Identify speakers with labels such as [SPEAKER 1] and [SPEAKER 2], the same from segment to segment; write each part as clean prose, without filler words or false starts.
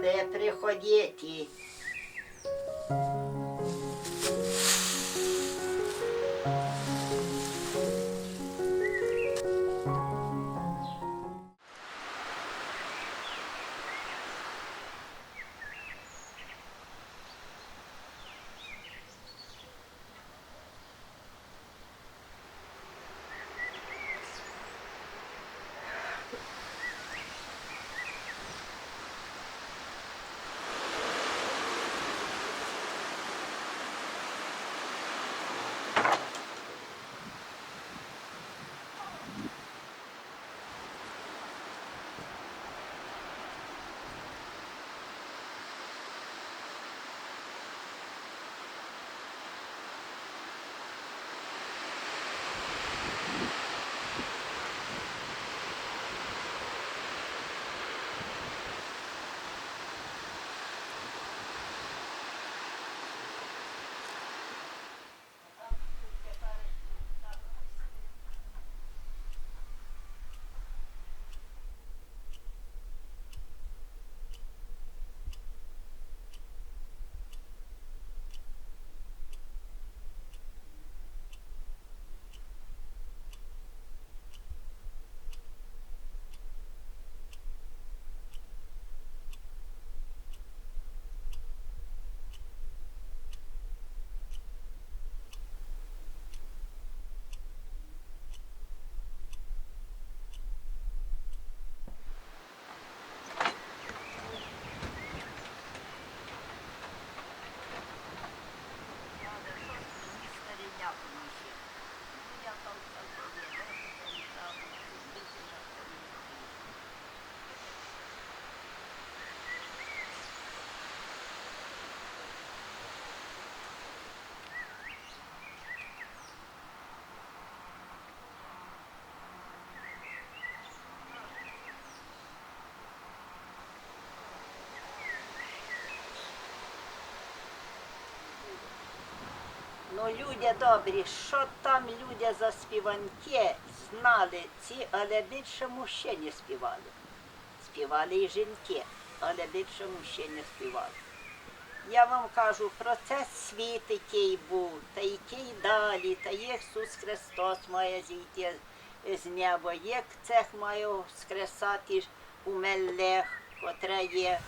[SPEAKER 1] але приходіть. Ну, люди добрі, що там люди за співанки знали ці, але більше мужчини співали. Співали і жінки, але більше мужчини співали. Я вам кажу, про це світ, який був, та який далі, та Ісус Христос має зійти з неба, як цех має воскресати умерлих, котре є.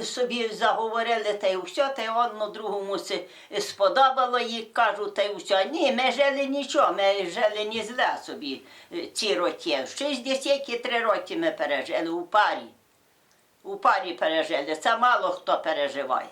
[SPEAKER 1] собі заговорили, та й все, та й одно другому сподобало їх, кажуть, та й все. Ні, ми жили нічого, ми жили не зле собі ці роки. 63 роки ми пережили у парі. У парі пережили, це мало хто переживає.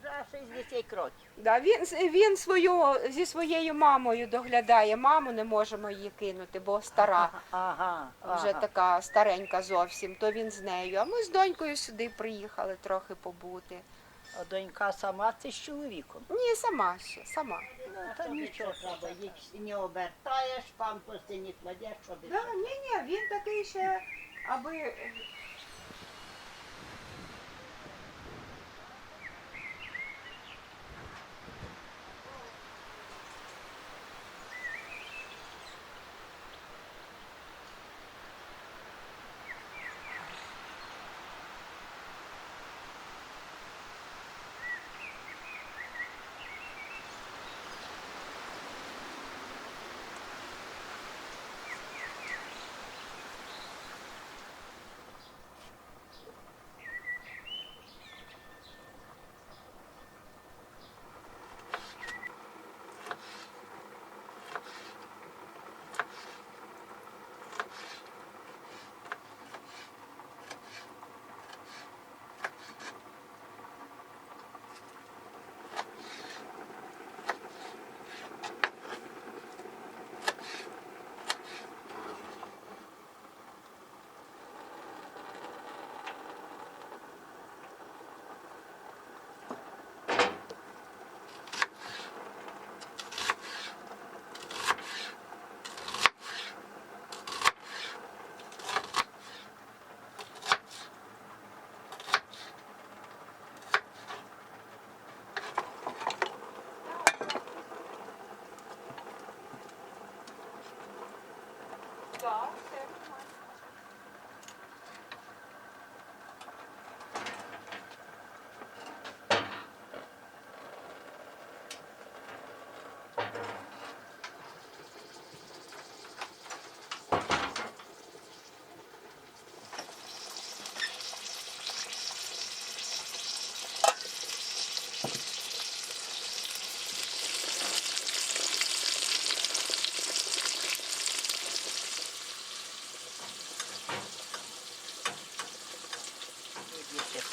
[SPEAKER 1] Вже 60 років.
[SPEAKER 2] Да, він зі своєю мамою доглядає. Маму не можемо її кинути, бо стара,
[SPEAKER 1] Ага,
[SPEAKER 2] вже така старенька зовсім, то він з нею. А ми з донькою сюди приїхали трохи побути.
[SPEAKER 1] А донька сама чи з чоловіком?
[SPEAKER 2] Ні, сама ще, сама.
[SPEAKER 1] Ну, то нічого треба, їх не обертаєш, памперси не кладеш, щоб...
[SPEAKER 2] Ні, він такий ще, аби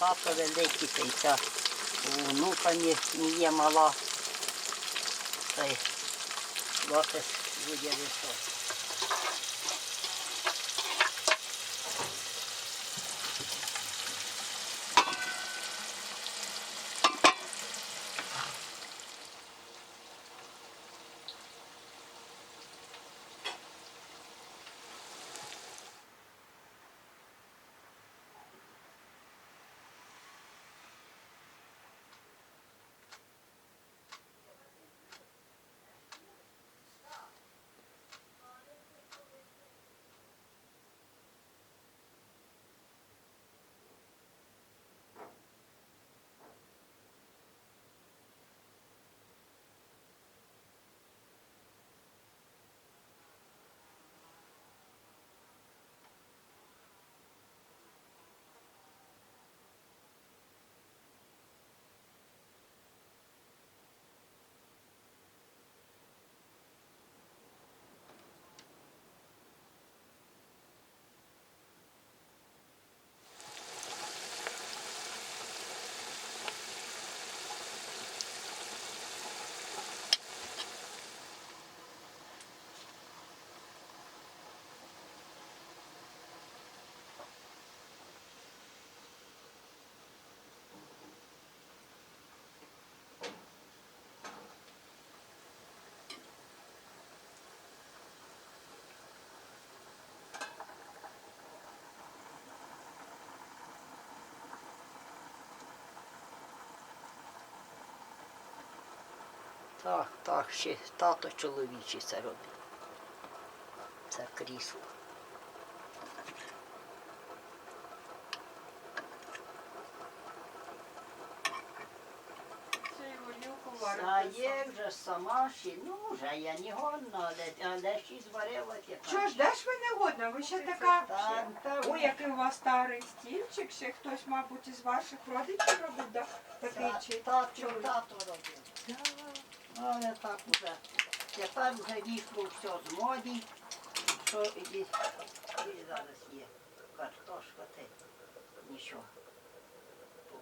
[SPEAKER 1] тато великий, та й ця внука не є мала. Та й хлопець буде високий. Так, ще тато чоловічий це робить. Це крісло. А є вже сама ще, ну вже я не годна, але ще зварила тепер.
[SPEAKER 2] Що ж, де ж ви не годна? Ви ще така.
[SPEAKER 1] Та,
[SPEAKER 2] Ой, який у вас старий стільчик, ще хтось, мабуть, із ваших родичів робить, да? Такий чи
[SPEAKER 1] тато робив. Але так уже. Тепер вже війшло все з моді, що і зараз є картошка, та нічого.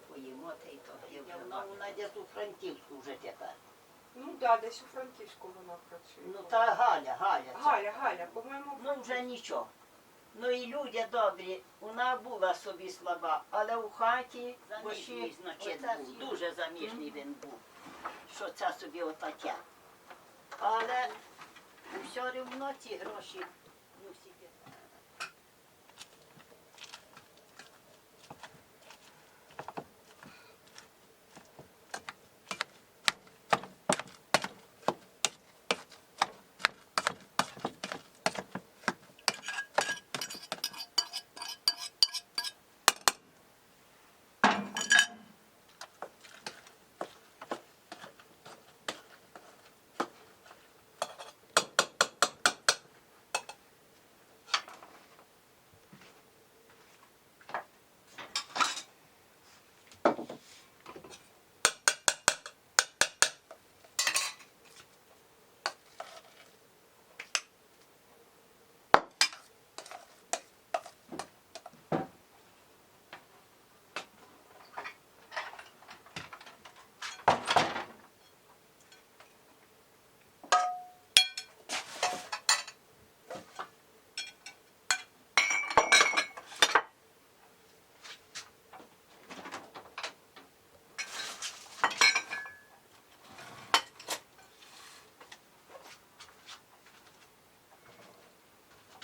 [SPEAKER 1] Поїмо, та й то. Вона десь у Франківську вже тепер.
[SPEAKER 2] Ну так, десь у Франківську вона працює.
[SPEAKER 1] Ну та Галя.
[SPEAKER 2] Галя, по-моєму.
[SPEAKER 1] Ну вже нічого. Ну і люди добрі, вона була собі слаба, але у хаті заміжній, значить, був, дуже заміжній він був, що це собі отаке. Але все рівно ці гроші не всі.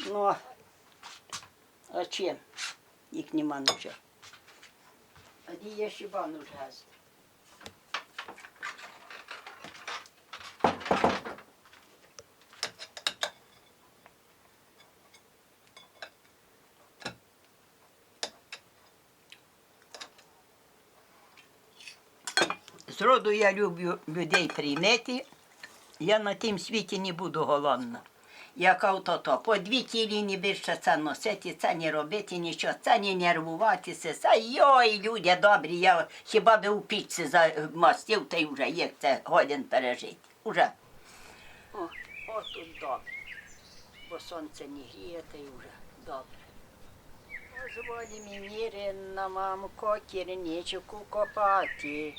[SPEAKER 1] Ну, а чим? Їх нема нічого. А є хіба нужна. Зроду я люблю людей прийняти, я на тім світі не буду голодна. Як то, по 2 кілі більше це носити, це не робити нічого, це не нервуватися, це йой, люди добрі, я хіба би у пічці замастив, та й вже як це годин пережити. Уже. О, тут добре, бо сонце не гріє, та й вже добре. Дозволь мені, рідна мамко, кірничку копати.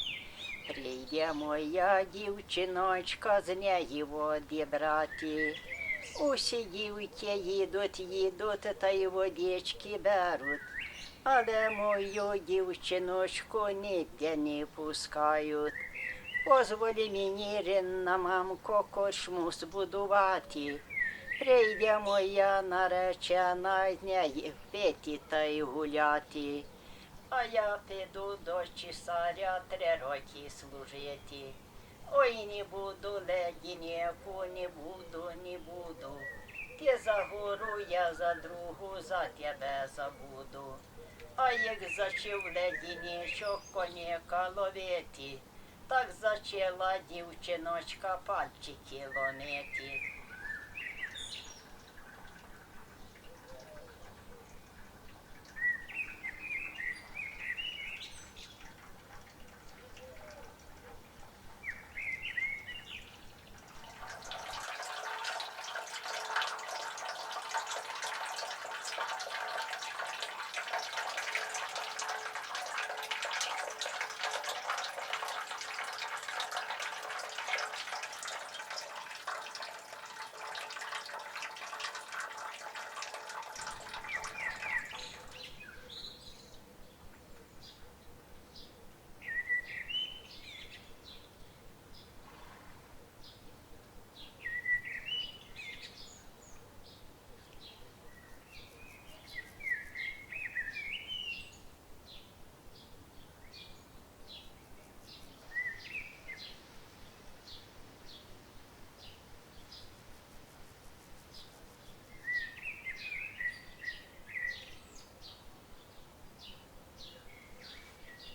[SPEAKER 1] Прийде моя дівчиночка, з неї води брати. Усі дівки їдуть, та й водички беруть. Але мою дівчиночку ніде не пускають. Позволі мені, рідна мамко, корчму збудувати. Прийде моя наречена, з неї пити та й гуляти. А я піду до чесаря 3 роки служити. Ой, не буду, леді, ніяку, не буду. Ти за гору, я за другу, за тебе забуду. А як зачав ледінічок коніка ловити, так зачала дівчиночка пальчики ломити.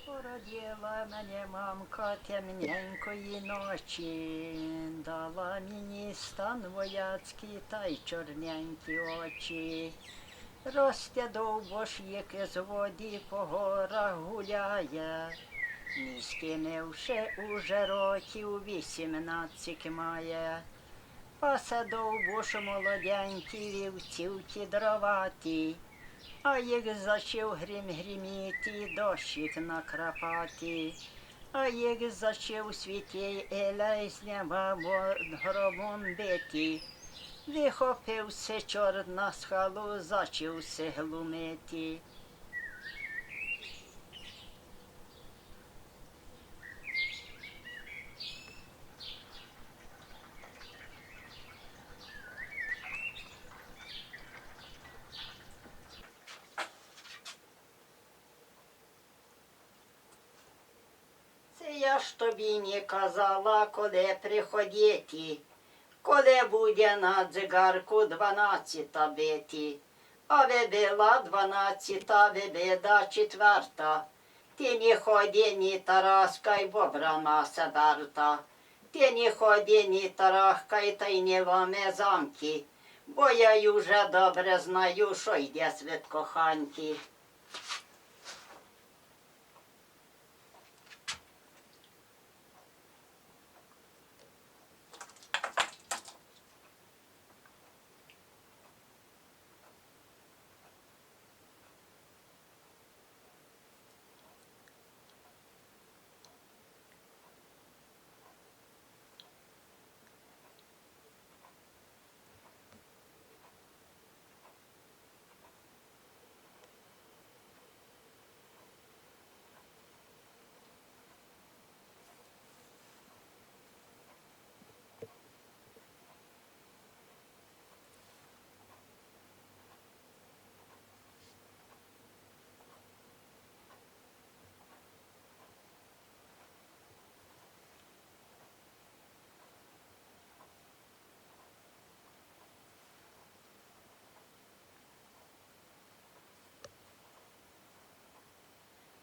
[SPEAKER 1] Породила мене мамка темненької ночі, дала мені стан вояцький та й чорненькі очі. Росте довбош, як з води по горах гуляє, ні скинувши уже років 18 має. Пасе довбош молоденький, вівців кідроваті, а як зачав гриміти, дощик накрапати, а як зачав світій елей з неба громом бити, вихопився чорт на скалу, зачався глумити. Це я ж тобі не казала, коли приходити, коли буде на дзигарку 12 бити. А вибила 12, вибіда 4. Ти не ходи, ні тараскай, бо брана седарта. Ти не ходи, ні тарахкай, та й не ломи замки, бо я й уже добре знаю, що йде світ коханки.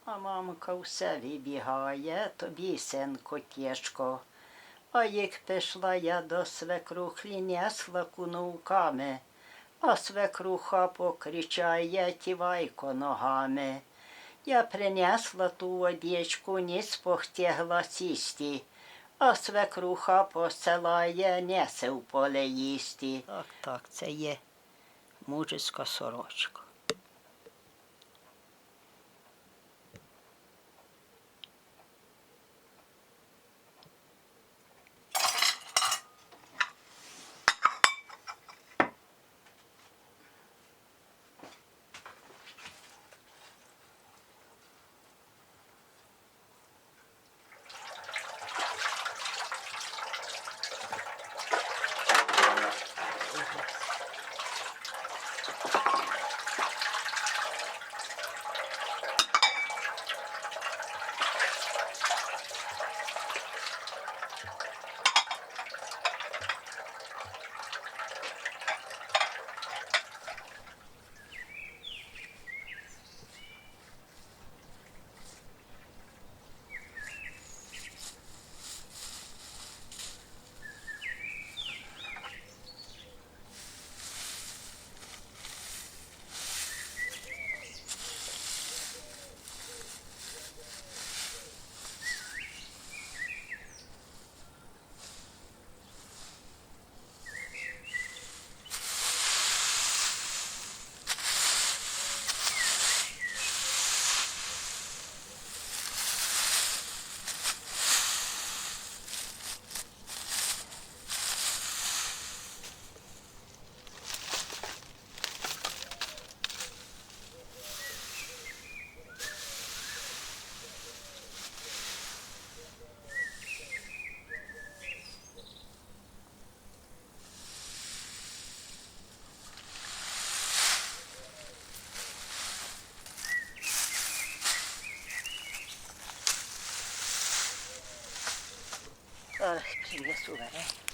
[SPEAKER 1] А мамка все вибігає, тобі, синку, тяжко. А як пішла я до свекрухи, несла кунувками, а свекруха покричає, тівайко ногами. Я принесла ту водичку, не спохтягла сісти, а свекруха посилає, несе в поле їсти. Так, це є мужицька сорочка. Ой, прив'ясу бере.